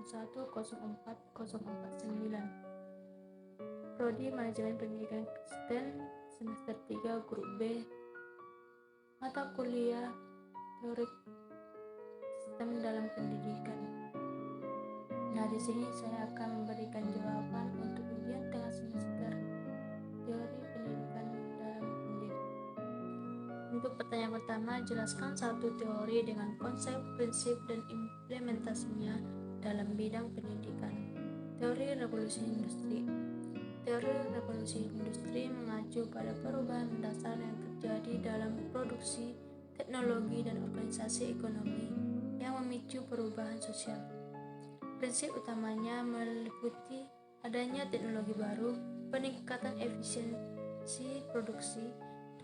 010449. Prodi Manajemen Pendidikan Kristen, semester 3, grup B, mata kuliah teori sistem dalam pendidikan. Nah, di sini saya akan memberikan jawaban untuk ujian tengah semester teori pendidikan dalam pendidikan. Untuk pertanyaan pertama, jelaskan satu teori dengan konsep, prinsip, dan implementasinya dalam bidang pendidikan. Teori revolusi industri. Teori revolusi industri mengacu pada perubahan mendasar yang terjadi dalam produksi, teknologi, dan organisasi ekonomi yang memicu perubahan sosial. Prinsip utamanya meliputi adanya teknologi baru, peningkatan efisiensi produksi,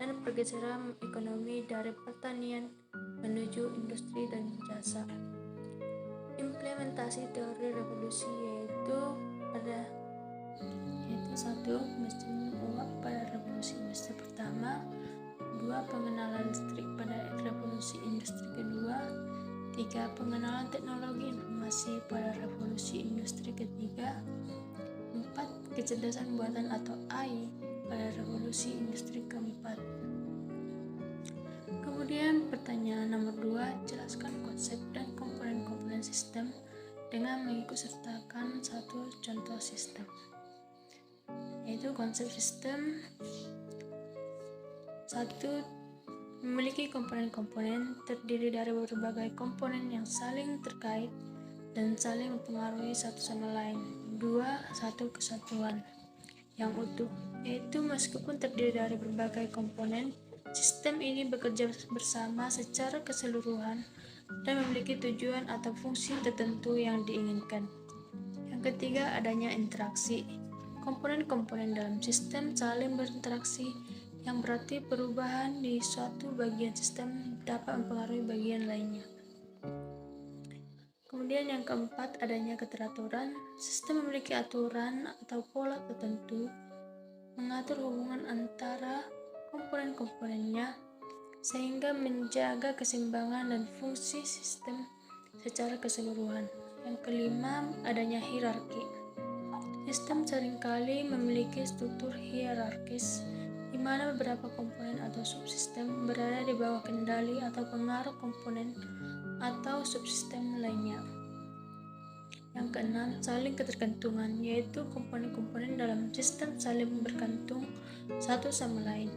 dan pergeseran ekonomi dari pertanian menuju industri dan jasa. Implementasi teori revolusi yaitu 1. Mesin uap pada revolusi industri pertama, 2. Pengenalan listrik pada revolusi industri kedua, 3. Pengenalan teknologi informasi pada revolusi industri ketiga, 4. Kecerdasan buatan atau AI pada revolusi industri keempat. Kemudian pertanyaan nomor 2, jelaskan konsep dan komponen-komponen sistem dengan mengikutsertakan satu contoh sistem. Yaitu konsep sistem 1. Memiliki komponen-komponen terdiri dari berbagai komponen yang saling terkait dan saling mempengaruhi satu sama lain. 2. Satu kesatuan yang utuh, yaitu meskipun terdiri dari berbagai komponen, sistem ini bekerja bersama secara keseluruhan dan memiliki tujuan atau fungsi tertentu yang diinginkan. Yang ketiga, adanya interaksi. Komponen-komponen dalam sistem saling berinteraksi, yang berarti perubahan di suatu bagian sistem dapat mempengaruhi bagian lainnya. Kemudian yang keempat, adanya keteraturan. Sistem memiliki aturan atau pola tertentu mengatur hubungan antara komponen-komponennya sehingga menjaga keseimbangan dan fungsi sistem secara keseluruhan. Yang kelima, adanya hierarki. Sistem seringkali memiliki struktur hierarkis di mana beberapa komponen atau subsistem berada di bawah kendali atau pengaruh komponen atau subsistem lainnya. Yang keenam, saling ketergantungan, yaitu komponen-komponen dalam sistem saling bergantung satu sama lain,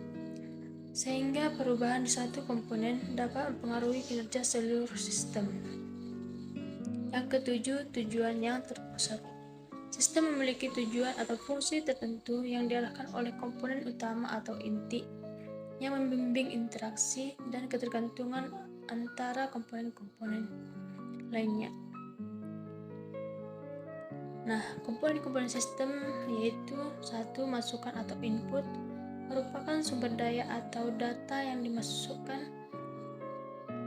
sehingga perubahan di satu komponen dapat mempengaruhi kinerja seluruh sistem. Yang ketujuh, tujuan yang terpusat. Sistem memiliki tujuan atau fungsi tertentu yang diarahkan oleh komponen utama atau inti yang membimbing interaksi dan ketergantungan antara komponen-komponen lainnya. Nah, komponen-komponen sistem yaitu 1. Masukan atau input merupakan sumber daya atau data yang dimasukkan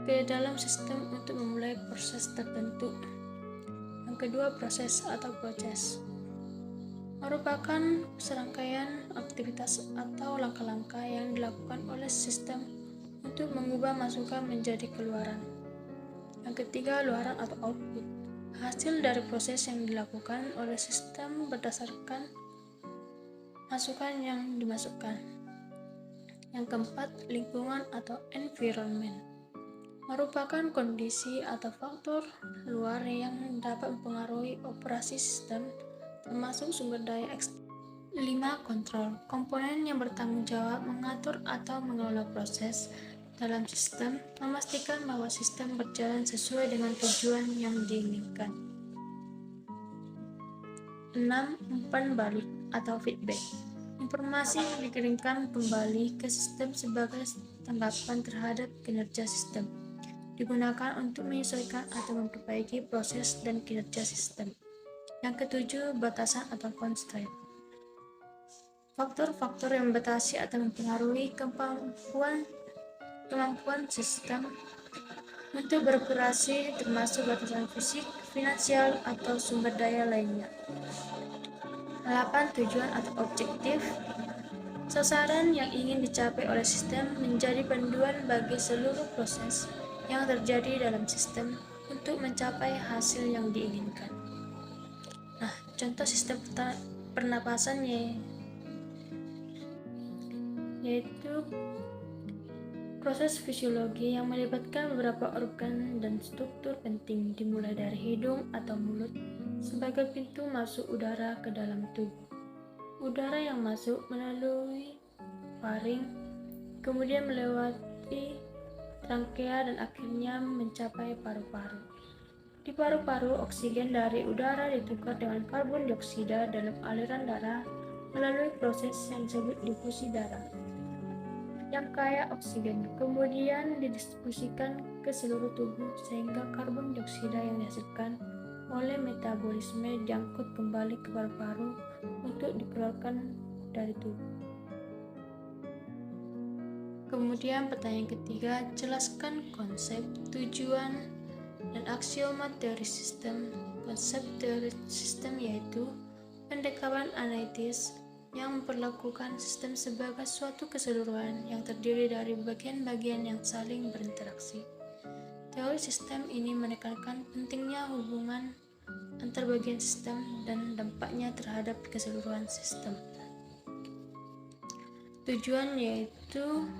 ke dalam sistem untuk memulai proses tertentu. Yang kedua, proses atau proses merupakan serangkaian aktivitas atau langkah-langkah yang dilakukan oleh sistem untuk mengubah masukan menjadi keluaran. Yang ketiga, luaran atau output, hasil dari proses yang dilakukan oleh sistem berdasarkan masukan yang dimasukkan. Yang keempat, lingkungan atau environment merupakan kondisi atau faktor luar yang dapat mempengaruhi operasi sistem, termasuk sumber daya eksternal. 5. Kontrol, komponen yang bertanggung jawab mengatur atau mengelola proses dalam sistem, memastikan bahwa sistem berjalan sesuai dengan tujuan yang diinginkan. 6. Umpan balik atau feedback, informasi yang dikirimkan kembali ke sistem sebagai tanggapan terhadap kinerja sistem, digunakan untuk menyesuaikan atau memperbaiki proses dan kinerja sistem. Yang ketujuh, batasan atau constraint, faktor-faktor yang membatasi atau mempengaruhi kemampuan sistem untuk beroperasi, termasuk batasan fisik, finansial, atau sumber daya lainnya. 8. Tujuan atau objektif, sasaran yang ingin dicapai oleh sistem menjadi panduan bagi seluruh proses yang terjadi dalam sistem untuk mencapai hasil yang diinginkan. contoh sistem pernapasan yaitu proses fisiologi yang melibatkan beberapa organ dan struktur penting, dimulai dari hidung atau mulut sebagai pintu masuk udara ke dalam tubuh. Udara yang masuk melalui faring, kemudian melewati trachea dan akhirnya mencapai paru-paru. Di paru-paru, oksigen dari udara ditukar dengan karbon dioksida dalam aliran darah melalui proses yang disebut difusi darah yang kaya oksigen, kemudian didistribusikan ke seluruh tubuh sehingga karbon dioksida yang dihasilkan oleh metabolisme diangkut kembali ke paru-paru untuk dikeluarkan dari tubuh. Kemudian pertanyaan ketiga, jelaskan konsep, tujuan, dan aksioma teori sistem. Konsep teori sistem yaitu pendekatan analitis yang memperlakukan sistem sebagai suatu keseluruhan yang terdiri dari bagian-bagian yang saling berinteraksi. Teori sistem ini menekankan pentingnya hubungan antar bagian sistem dan dampaknya terhadap keseluruhan sistem. Tujuan yaitu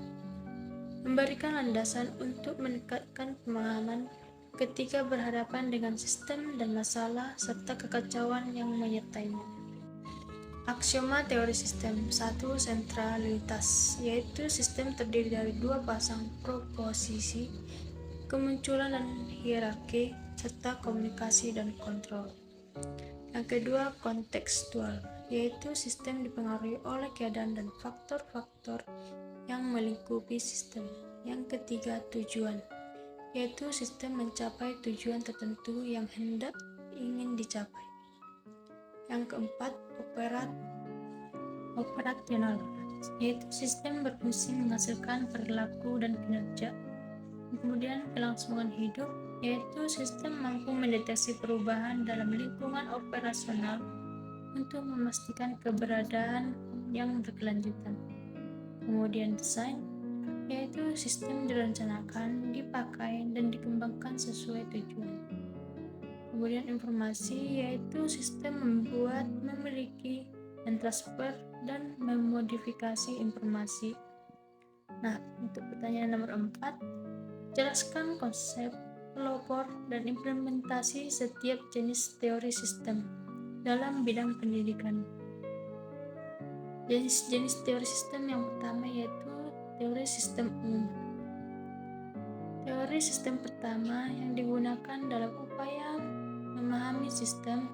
memberikan landasan untuk meningkatkan pemahaman ketika berhadapan dengan sistem dan masalah serta kekacauan yang menyertainya. Aksioma teori sistem. 1. Sentralitas, yaitu sistem terdiri dari dua pasang proposisi, kemunculan dan hierarki, serta komunikasi dan kontrol. Yang kedua, kontekstual, yaitu sistem dipengaruhi oleh keadaan dan faktor-faktor yang melingkupi sistem. Yang ketiga, tujuan, yaitu sistem mencapai tujuan tertentu yang hendak ingin dicapai. Yang keempat, operasional, yaitu sistem berfungsi menghasilkan perilaku dan kinerja. Kemudian kelangsungan hidup, yaitu sistem mampu mendeteksi perubahan dalam lingkungan operasional untuk memastikan keberadaan yang berkelanjutan. Kemudian desain, yaitu sistem direncanakan, dipakai, dan dikembangkan sesuai tujuan. Kemudian informasi, yaitu sistem membuat, memiliki, dan transfer dan memodifikasi informasi. Nah, untuk pertanyaan nomor 4, jelaskan konsep, pelopor, dan implementasi setiap jenis teori sistem dalam bidang pendidikan. Jenis-jenis teori sistem yang pertama yaitu teori sistem umum. Teori sistem pertama yang digunakan dalam upaya memahami sistem,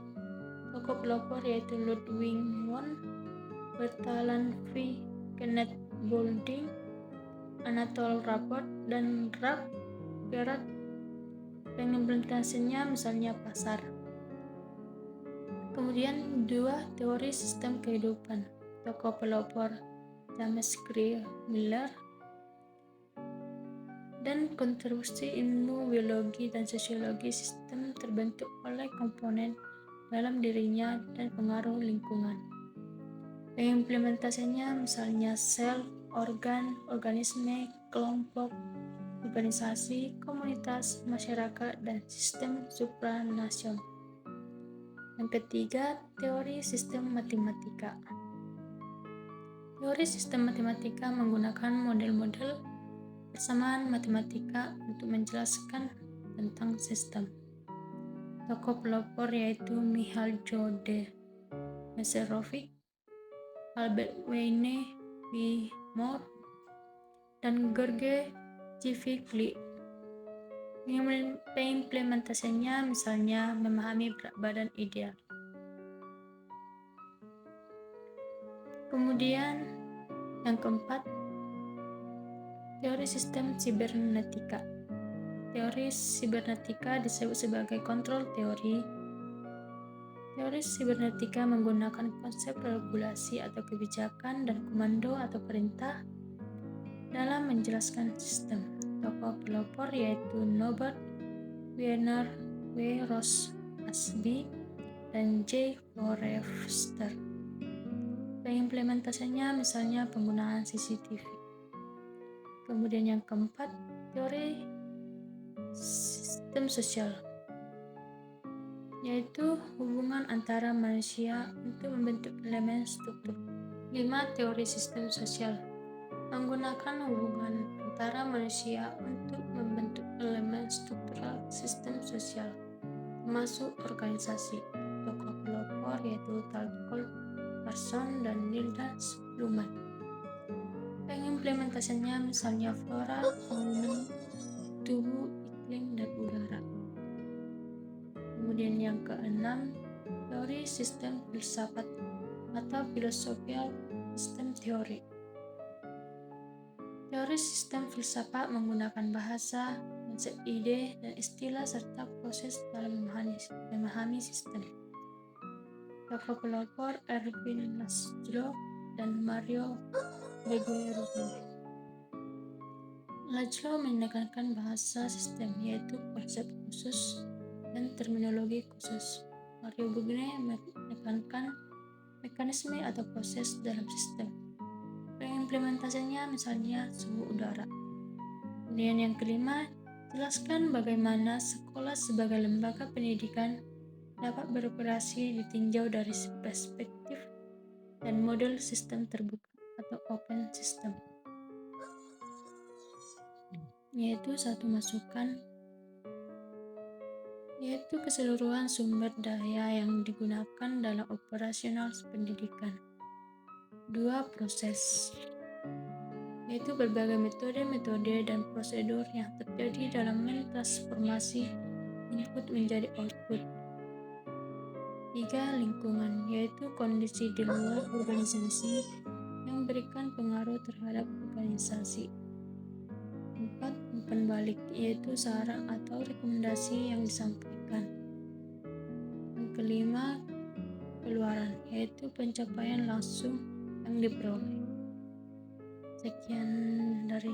tokoh pelopor yaitu Ludwig von Bertalanffy, V. Kenneth Boulding, Anatole Rapport, dan Ralph Gerhardt. Pengimplementasinya misalnya pasar. Kemudian 2. Teori sistem kehidupan. Tokoh pelopor James Clear Miller, dan kontribusi ilmu biologi dan sosiologi sistem terbentuk oleh komponen dalam dirinya dan pengaruh lingkungan. Pengimplementasinya misalnya sel, organ, organisme, kelompok, organisasi, komunitas, masyarakat, dan sistem supranasional. Yang ketiga, teori sistem matematika. Teori sistem matematika menggunakan model-model persamaan matematika untuk menjelaskan tentang sistem. Tokoh pelopor yaitu Michal de Messerovic, Albert Wayne V. Moore, dan George Civicli. Implementasinya misalnya memahami berat badan ideal. Kemudian yang keempat, teori sistem sibernetika. Teori sibernetika disebut sebagai kontrol teori. Teori sibernetika menggunakan konsep regulasi atau kebijakan dan komando atau perintah dalam menjelaskan sistem. Tokoh pelopor yaitu Norbert Wiener, W. Ross Ashby, dan J. Forrester. Pengimplementasinya misalnya penggunaan CCTV. Kemudian yang keempat, teori sistem sosial, yaitu hubungan antara manusia untuk membentuk elemen struktur. 5. Teori sistem sosial menggunakan hubungan antara manusia untuk membentuk elemen struktural sistem sosial, termasuk organisasi, tokoh pelopor yaitu Talcott, Parsons, dan Nildas Luhmann. Pengimplementasinya misalnya flora, fauna, tubuh, iklim, dan udara. Kemudian yang keenam, teori sistem filsafat atau philosophical system theory. Teori sistem filsafat menggunakan bahasa, konsep ide, dan istilah serta proses dalam memahami sistem. Tokoh pelopor Erwin Laszlo dan Mario Begueroa. Laszlo menekankan bahasa sistem, yaitu konsep khusus dan terminologi khusus. Mario Begueroa menekankan mekanisme atau proses dalam sistem. Pengimplementasinya misalnya suhu udara. Kemudian yang kelima, jelaskan bagaimana sekolah sebagai lembaga pendidikan dapat beroperasi ditinjau dari perspektif dan model sistem terbuka atau open system, yaitu satu masukan yaitu keseluruhan sumber daya yang digunakan dalam operasional pendidikan. 2. Proses, yaitu berbagai metode dan prosedur yang terjadi dalam mentransformasi input menjadi output. 3. Lingkungan, yaitu kondisi di luar organisasi yang memberikan pengaruh terhadap organisasi. 4. Umpan balik, yaitu saran atau rekomendasi yang disampaikan. Yang kelima, keluaran, yaitu pencapaian langsung yang diperoleh. Sekian dari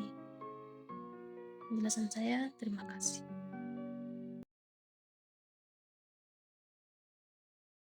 penjelasan saya, terima kasih.